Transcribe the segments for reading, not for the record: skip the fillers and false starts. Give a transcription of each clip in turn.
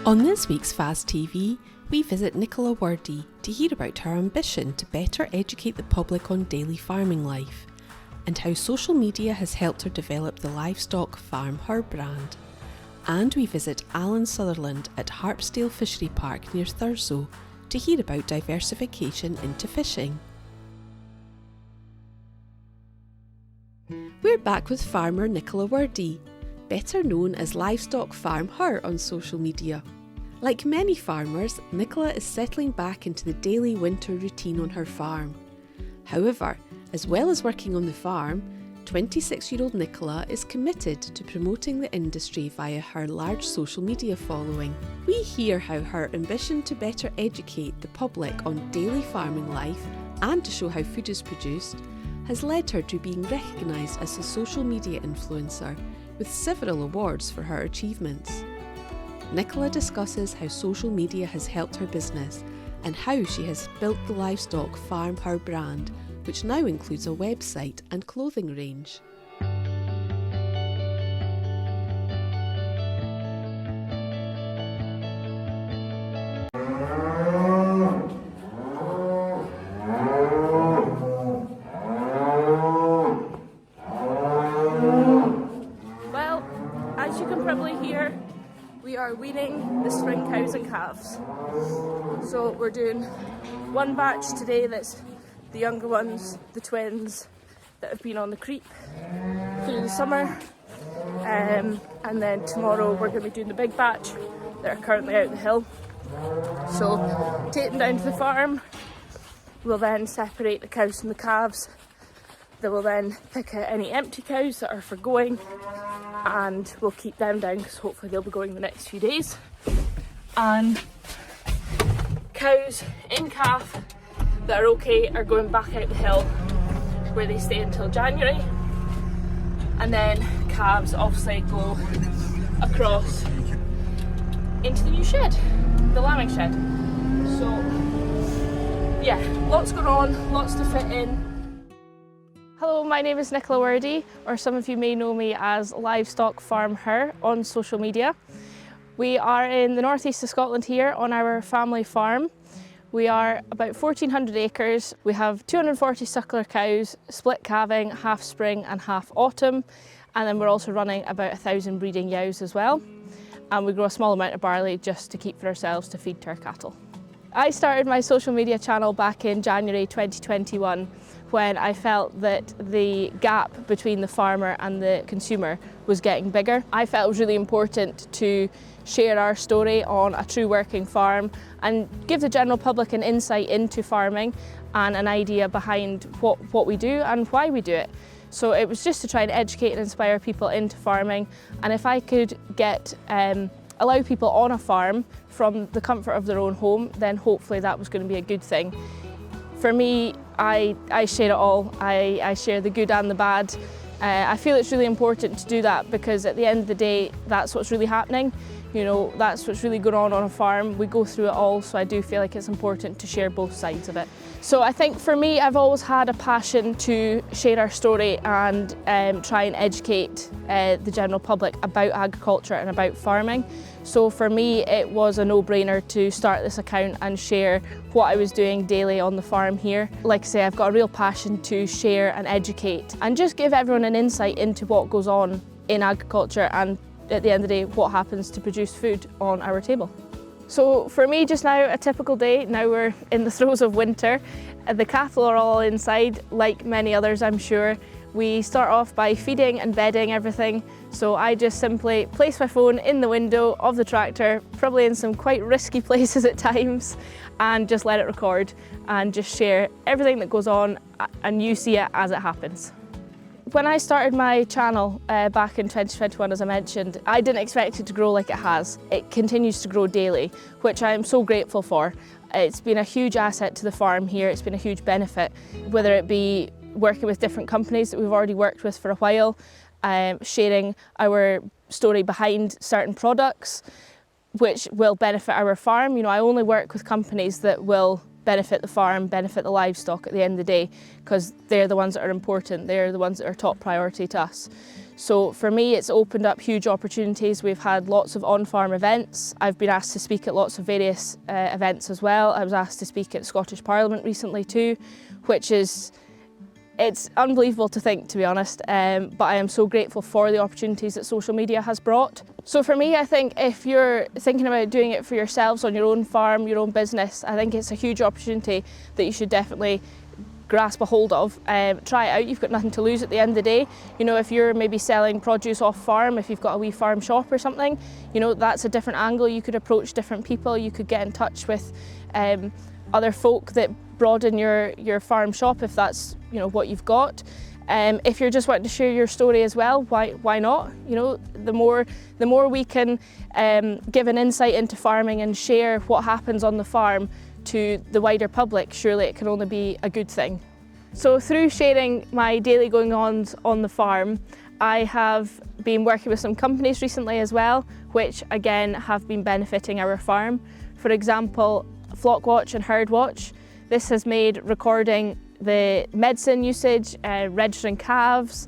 On this week's FAS TV, we visit Nicola Wordie to hear about her ambition to better educate the public on daily farming life and how social media has helped her develop the livestock farm Her brand. And we visit Alan Sutherland at Harpsdale Fishery Park near Thurso to hear about diversification into fishing. We're back with farmer Nicola Wordie, better known as Livestock Farm Her on social media. Like many farmers, Nicola is settling back into the daily winter routine on her farm. However, as well as working on the farm, 26-year-old Nicola is committed to promoting the industry via her large social media following. We hear how her ambition to better educate the public on daily farming life and to show how food is produced has led her to being recognised as a social media influencer with several awards for her achievements. Nicola discusses how social media has helped her business and how she has built the Livestock Farm Her brand, which now includes a website and clothing range. Well, as you can probably hear, we are weaning the spring cows and calves. So we're doing one batch today that's the younger ones, the twins that have been on the creep through the summer. And then tomorrow we're going to be doing the big batch that are currently out the hill. So take them down to the farm. We'll then separate the cows from the calves. They will then pick out any empty cows that are for going, and we'll keep them down because hopefully they'll be going the next few days. And cows in calf that are okay are going back out the hill where they stay until January, and then calves obviously go across into the new shed, the lambing shed. So yeah, lots going on, lots to fit in. Hello, my name is Nicola Wordie, or some of you may know me as Livestock Farm Her on social media. We are in the northeast of Scotland here on our family farm. We are about 1,400 acres. We have 240 suckler cows, split calving, half spring and half autumn. And then we're also running about 1,000 breeding ewes as well. And we grow a small amount of barley just to keep for ourselves to feed to our cattle. I started my social media channel back in January 2021 when I felt that the gap between the farmer and the consumer was getting bigger. I felt it was really important to share our story on a true working farm and give the general public an insight into farming and an idea behind what we do and why we do it. So it was just to try and educate and inspire people into farming, and if I could get allow people on a farm from the comfort of their own home, then hopefully that was going to be a good thing. For me, I share it all. I share the good and the bad. I feel it's really important to do that because at the end of the day, that's what's really happening. You know, that's what's really going on a farm. We go through it all, so I do feel like it's important to share both sides of it. So I think for me, I've always had a passion to share our story and try and educate the general public about agriculture and about farming. So for me, it was a no-brainer to start this account and share what I was doing daily on the farm here. Like I say, I've got a real passion to share and educate and just give everyone an insight into what goes on in agriculture and at the end of the day, what happens to produce food on our table. So for me just now, a typical day, now we're in the throes of winter, the cattle are all inside, like many others I'm sure. We start off by feeding and bedding everything, so I just simply place my phone in the window of the tractor, probably in some quite risky places at times, and just let it record and just share everything that goes on and you see it as it happens. When I started my channel back in 2021, as I mentioned, I didn't expect it to grow like it has. It continues to grow daily, which I am so grateful for. It's been a huge asset to the farm here, it's been a huge benefit, whether it be working with different companies that we've already worked with for a while, sharing our story behind certain products, which will benefit our farm. You know, I only work with companies that will benefit the farm, benefit the livestock at the end of the day, because they're the ones that are important, they're the ones that are top priority to us. So for me, it's opened up huge opportunities. We've had lots of on-farm events. I've been asked to speak at lots of various events as well. I was asked to speak at Scottish Parliament recently too, which is, it's unbelievable to think, to be honest, but I am so grateful for the opportunities that social media has brought. So for me, I think if you're thinking about doing it for yourselves on your own farm, your own business, I think it's a huge opportunity that you should definitely grasp a hold of. Try it out, you've got nothing to lose at the end of the day. You know, if you're maybe selling produce off farm, if you've got a wee farm shop or something, you know, that's a different angle. You could approach different people, you could get in touch with other folk that broaden your farm shop if that's, you know, what you've got. If you're just wanting to share your story as well, why not? You know, the more we can give an insight into farming and share what happens on the farm to the wider public, surely it can only be a good thing. So through sharing my daily going-ons on the farm, I have been working with some companies recently as well, which again have been benefiting our farm. For example, Flock Watch and Herd Watch. This has made recording the medicine usage, registering calves,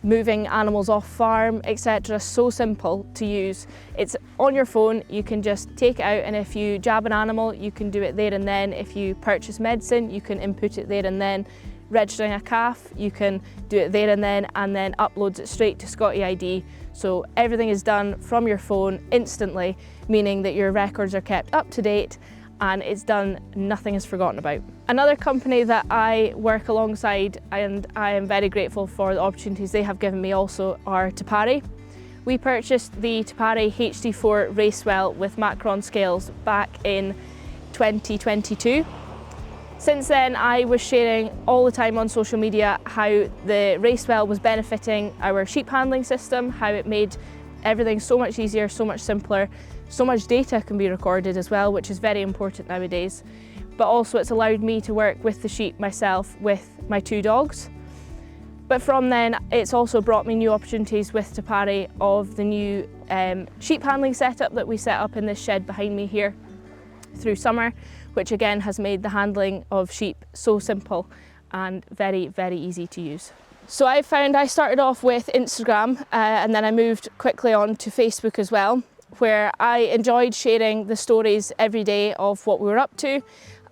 moving animals off farm, etc. so simple to use. It's on your phone, you can just take it out, and if you jab an animal, you can do it there and then. If you purchase medicine, you can input it there and then. Registering a calf, you can do it there and then uploads it straight to Scotty ID. So everything is done from your phone instantly, meaning that your records are kept up to date and it's done, nothing is forgotten about. Another company that I work alongside, and I am very grateful for the opportunities they have given me also, are Tapari. We purchased the Tapari HD4 Racewell with Macron scales back in 2022. Since then, I was sharing all the time on social media how the Racewell was benefiting our sheep handling system, how it made everything so much easier, so much simpler. So much data can be recorded as well, which is very important nowadays. But also it's allowed me to work with the sheep myself with my 2 dogs. But from then, it's also brought me new opportunities with Tapari of the new sheep handling setup that we set up in this shed behind me here through summer, which again has made the handling of sheep so simple and very, very easy to use. So I started off with Instagram and then I moved quickly on to Facebook as well, where I enjoyed sharing the stories every day of what we were up to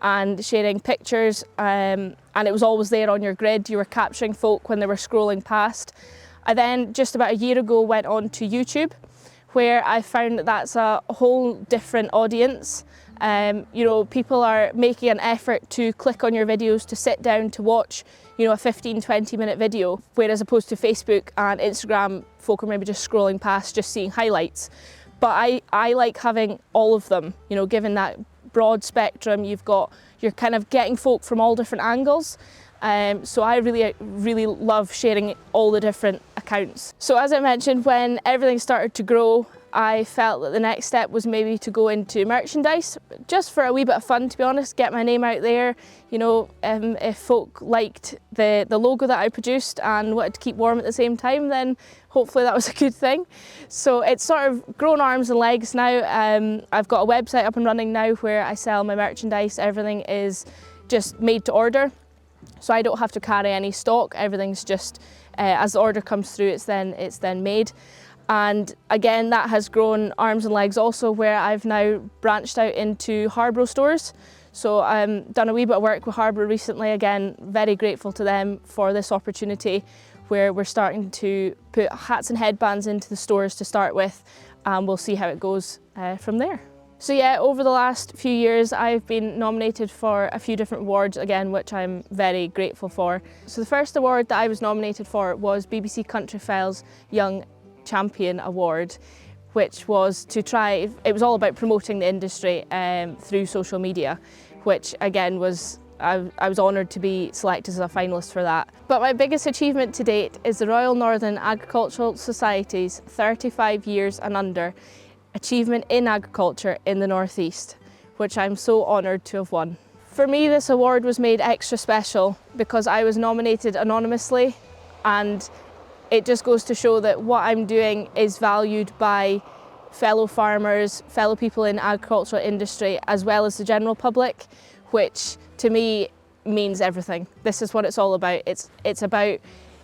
and sharing pictures, and it was always there on your grid. You were capturing folk when they were scrolling past. I then, just about a year ago, went on to YouTube, where I found that that's a whole different audience. You know, people are making an effort to click on your videos, to sit down to watch, you know, a 15-20 minute video, whereas opposed to Facebook and Instagram, folk are maybe just scrolling past, just seeing highlights. But I like having all of them, you know, given that broad spectrum, you're kind of getting folk from all different angles. So I really love sharing all the different accounts. So as I mentioned, when everything started to grow, I felt that the next step was maybe to go into merchandise, just for a wee bit of fun, to be honest, get my name out there. You know, if folk liked the logo that I produced and wanted to keep warm at the same time, then hopefully that was a good thing. So it's sort of grown arms and legs now. I've got a website up and running now where I sell my merchandise. Everything is just made to order, so I don't have to carry any stock. Everything's just, as the order comes through, it's then made. And again, that has grown arms and legs also, where I've now branched out into Harpsdale stores. So done a wee bit of work with Harpsdale recently. Again, very grateful to them for this opportunity, where we're starting to put hats and headbands into the stores to start with, and we'll see how it goes from there. So yeah, over the last few years, I've been nominated for a few different awards, again, which I'm very grateful for. So the first award that I was nominated for was BBC Countryfele's Young Champion Award, which was to try, it was all about promoting the industry through social media, which again was, I was honoured to be selected as a finalist for that. But my biggest achievement to date is the Royal Northern Agricultural Society's 35 years and under Achievement in Agriculture in the North East, which I'm so honoured to have won. For me, this award was made extra special because I was nominated anonymously, and it just goes to show that what I'm doing is valued by fellow farmers, fellow people in agricultural industry, as well as the general public, which to me means everything. This is what it's all about. It's about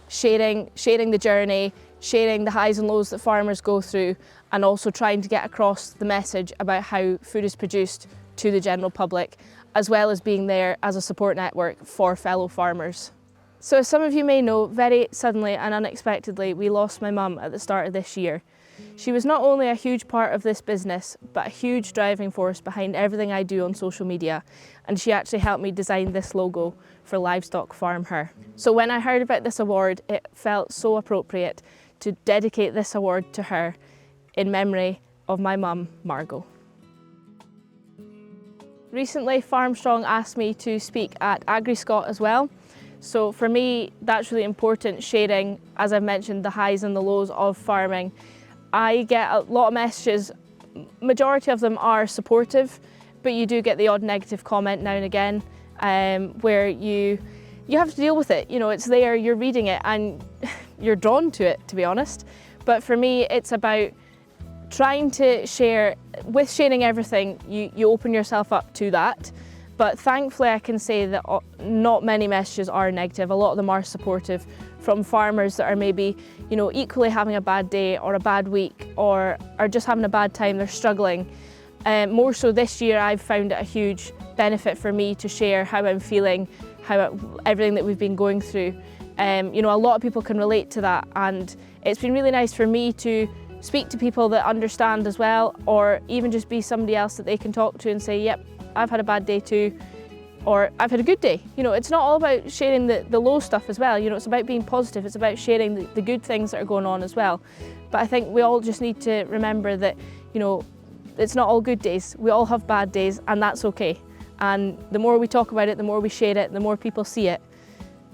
sharing the journey, sharing the highs and lows that farmers go through, and also trying to get across the message about how food is produced to the general public, as well as being there as a support network for fellow farmers. So as some of you may know, very suddenly and unexpectedly we lost my mum at the start of this year. She was not only a huge part of this business, but a huge driving force behind everything I do on social media, and she actually helped me design this logo for Livestock Farm Her. So when I heard about this award, it felt so appropriate to dedicate this award to her in memory of my mum, Margot. Recently, Farmstrong asked me to speak at AgriScot as well. So for me, that's really important, sharing, as I've mentioned, the highs and the lows of farming. I get a lot of messages, majority of them are supportive, but you do get the odd negative comment now and again, where you have to deal with it. You know, it's there, you're reading it and you're drawn to it, to be honest. But for me, it's about trying to share, with sharing everything, you open yourself up to that. But thankfully I can say that not many messages are negative. A lot of them are supportive, from farmers that are maybe, you know, equally having a bad day or a bad week, or are just having a bad time, they're struggling. More so this year, I've found it a huge benefit for me to share how I'm feeling, everything that we've been going through. You know, a lot of people can relate to that, and it's been really nice for me to speak to people that understand as well, or even just be somebody else that they can talk to and say, yep, I've had a bad day too, or I've had a good day. You know, it's not all about sharing the low stuff as well. You know, it's about being positive. It's about sharing the good things that are going on as well. But I think we all just need to remember that, you know, it's not all good days. We all have bad days, and that's okay. And the more we talk about it, the more we share it, the more people see it,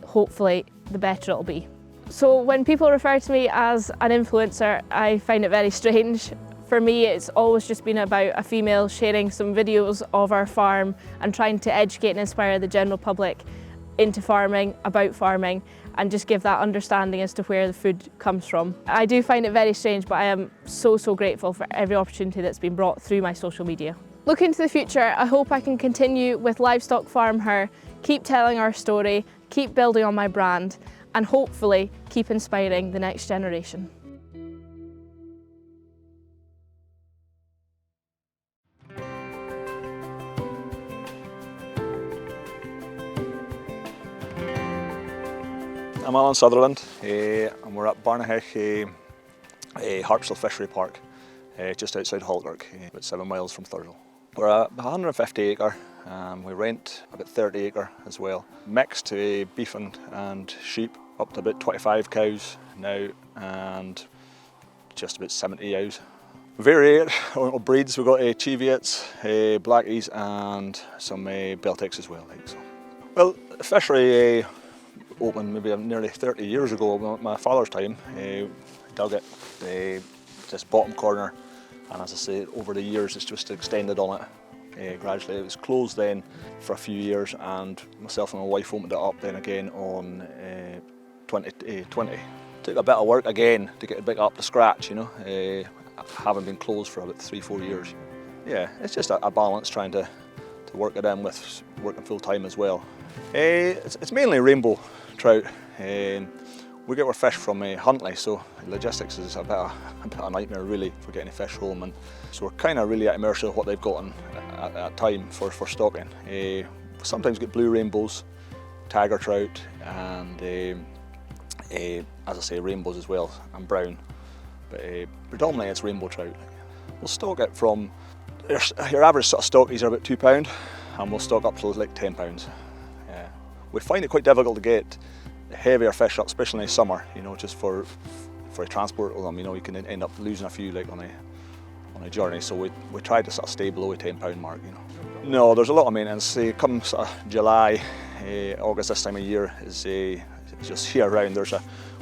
hopefully the better it'll be. So when people refer to me as an influencer, I find it very strange. For me, it's always just been about a female sharing some videos of our farm and trying to educate and inspire the general public into farming, about farming, and just give that understanding as to where the food comes from. I do find it very strange, but I am so grateful for every opportunity that's been brought through my social media. Looking to the future, I hope I can continue with Livestock Farm Her, keep telling our story, keep building on my brand, and hopefully keep inspiring the next generation. I'm Alan Sutherland, and we're at Barnaheck Harpsdale Fishery Park, just outside Halkirk, about 7 miles from Thurso. We're a 150 acre, we rent about 30 acre as well. Mixed beef and sheep, up to about 25 cows now, and just about 70 ewes. Variate breeds, we've got Cheviets, Blackies and some Beltics as well. So. Well, the fishery opened maybe nearly 30 years ago, my father's time. Dug it, this bottom corner, and as I say, over the years it's just extended on it gradually. It was closed then for a few years, and myself and my wife opened it up then again on 2020. Took a bit of work again to get it back up to scratch, you know, having been closed for about 3-4 years. Yeah, it's just a balance trying to work it in with working full time as well. It's mainly rainbow trout. We get our fish from Huntly, so logistics is a bit of a nightmare really for getting fish home, and so we're kind of really at mercy of what they've got at time for stocking. Sometimes get blue rainbows, tiger trout, and as I say, rainbows as well, and brown. But predominantly it's rainbow trout. We'll stock it from, your average sort of stockies are about £2, and we'll stock up to like £10. We find it quite difficult to get heavier fish up, especially in the summer, you know, just for transport of them. You know, you can end up losing a few like on a journey, so we try to sort of stay below the £10 mark, you know. No, there's a lot of maintenance. Come sort of July, August, this time of year is just here around.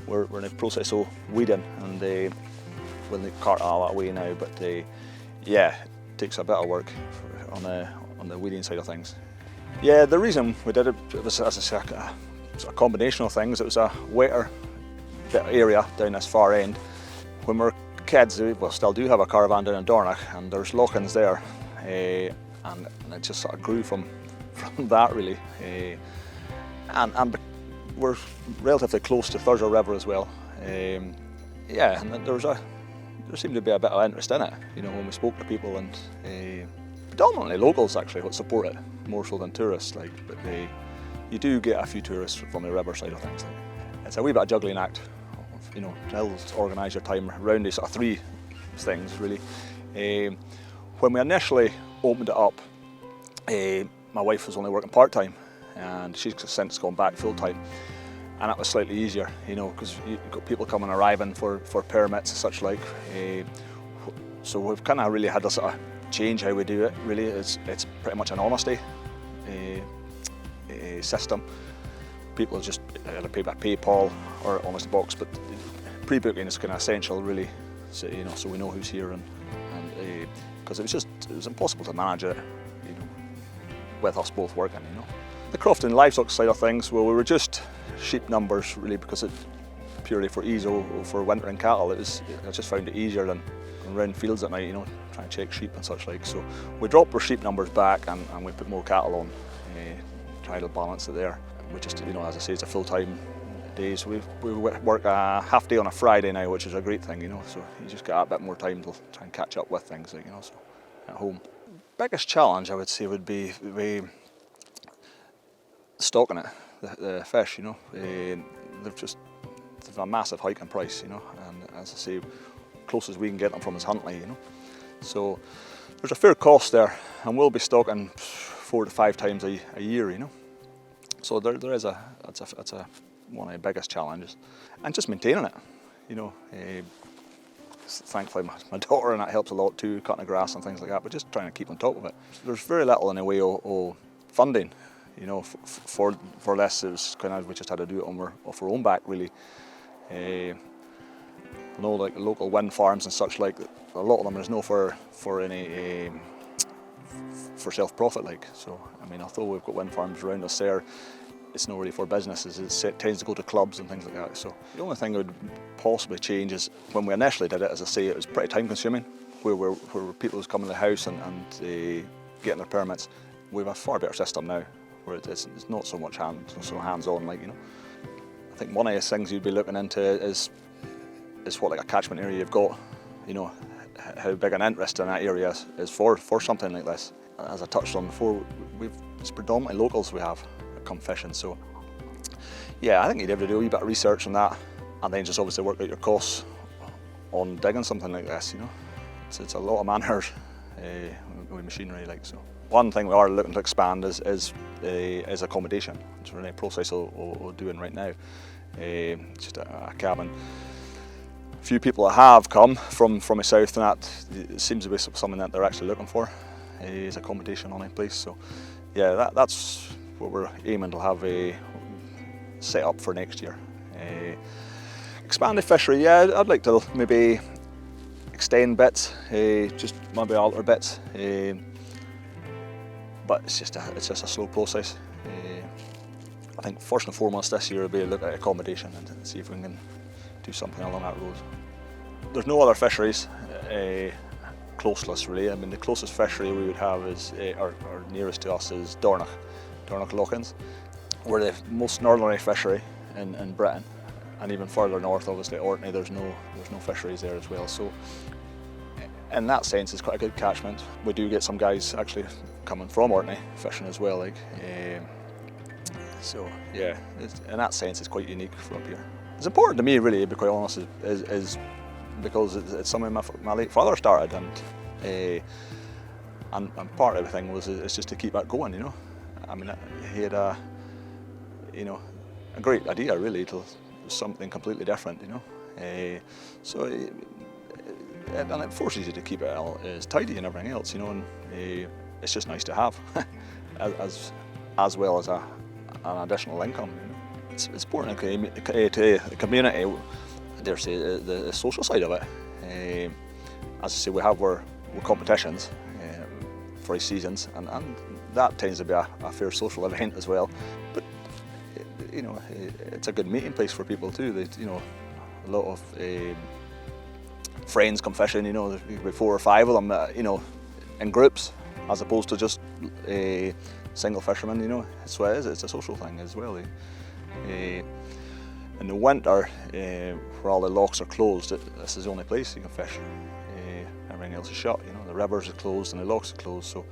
We're in the process of weeding, and we'll cart all that away now, but yeah, it takes a bit of work on the weeding side of things. Yeah, the reason we did it was, as I say, a combination of things. It was a wetter bit area down this far end. When we were kids, we still do have a caravan down in Dornoch, and there's lock-ins there, and it just sort of grew from that really. And we're relatively close to Thurso River as well, Yeah, and there seemed to be a bit of interest in it, you know, when we spoke to people, and predominantly locals actually what support it more so than tourists. Like, but you do get a few tourists from the river side of things. Like, it's a wee bit of juggling act, you know, to organise your time around these sort of three things really. When we initially opened it up, my wife was only working part-time, and she's since gone back full-time, and it was slightly easier, you know, because you've got people coming arriving for permits and such like. So we've kind of really had to sort of change how we do it. Really, it's pretty much an honesty system. People just either pay by PayPal or Honest Box, but pre-booking is kind of essential, really. So, you know, so we know who's here, and because it was impossible to manage it, you know, with us both working, you know. The croft and livestock side of things, well, we were just sheep numbers really, because it purely for ease for wintering cattle. I just found it easier than around fields at night, you know, trying to check sheep and such like. So we dropped our sheep numbers back, and we put more cattle on, try to balance it there. We just, you know, as I say, it's a full-time day, so we work a half day on a Friday now, which is a great thing, you know. So you just get a bit more time to try and catch up with things, like, you know, so at home. Biggest challenge I would say would be stocking it, the fish, you know. They've a massive hike in price, you know, and as I say, closest we can get them from is Huntly, you know. So there's a fair cost there, and we'll be stocking 4 to 5 times a year, you know. So there is that's one of the biggest challenges, and just maintaining it, you know. Thankfully my daughter and that helps a lot too, cutting the grass and things like that, but just trying to keep on top of it. There's very little in the way of funding, you know, for this. It was kind of, we just had to do it off our own back really. I know, like local wind farms and such like, a lot of them there's no for any for self-profit, like. So I mean, although we've got wind farms around us there, it's not really for businesses. It tends to go to clubs and things like that. So the only thing I would possibly change is when we initially did it, as I say, it was pretty time consuming, where people was coming to the house and getting their permits. We have a far better system now, where it's not so much hands-on, like, you know. I think one of the things you'd be looking into is what like a catchment area you've got, you know, how big an interest in that area is for something like this. As I touched on before, it's predominantly locals we have that come fishing, so yeah, I think you'd have to do a wee bit of research on that, and then just obviously work out your costs on digging something like this, you know. It's a lot of man-hours with machinery, like. So one thing we are looking to expand is accommodation, which we're in the process of doing right now. Just a cabin. A few people that have come from the south, and that seems to be something that they're actually looking for, is accommodation on a place. So yeah, that's what we're aiming to have set up for next year. Expanded fishery, yeah, I'd like to maybe extend bits, just maybe alter bits, but it's just a slow process. I think first and foremost this year will be a look at accommodation and see if we can do something along that road. There's no other fisheries close to us really. I mean, the closest fishery we would have is, or nearest to us, is Dornoch Lochans. We're the most northerly fishery in Britain, and even further north, obviously, Orkney, there's no fisheries there as well. So in that sense, it's quite a good catchment. We do get some guys actually coming from Orkney fishing as well, like. So yeah, in that sense, it's quite unique for up here. It's important to me, really, to be quite honest, is because it's something my late father started, and part of the thing was it's just to keep that going, you know. I mean, he had a great idea, really, to something completely different, you know. And it forces you to keep it as tidy and everything else, you know. And it's just nice to have, as well as an additional income. You know? It's important to the community. I dare say the social side of it. As I say, we have our competitions for each seasons, and that tends to be a fair social event as well. But you know, it's a good meeting place for people too. You know, a lot of friends come fishing. You know, there could be 4 or 5 of them. You know, in groups, as opposed to just single fishermen. You know, so it is. It's a social thing as well. In the winter, where all the locks are closed, this is the only place you can fish. Everything else is shut. You know, the rivers are closed and the locks are closed. So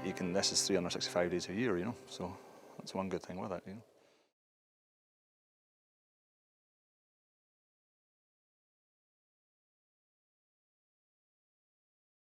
you can. This is 365 days a year. You know, so that's one good thing with it. You know.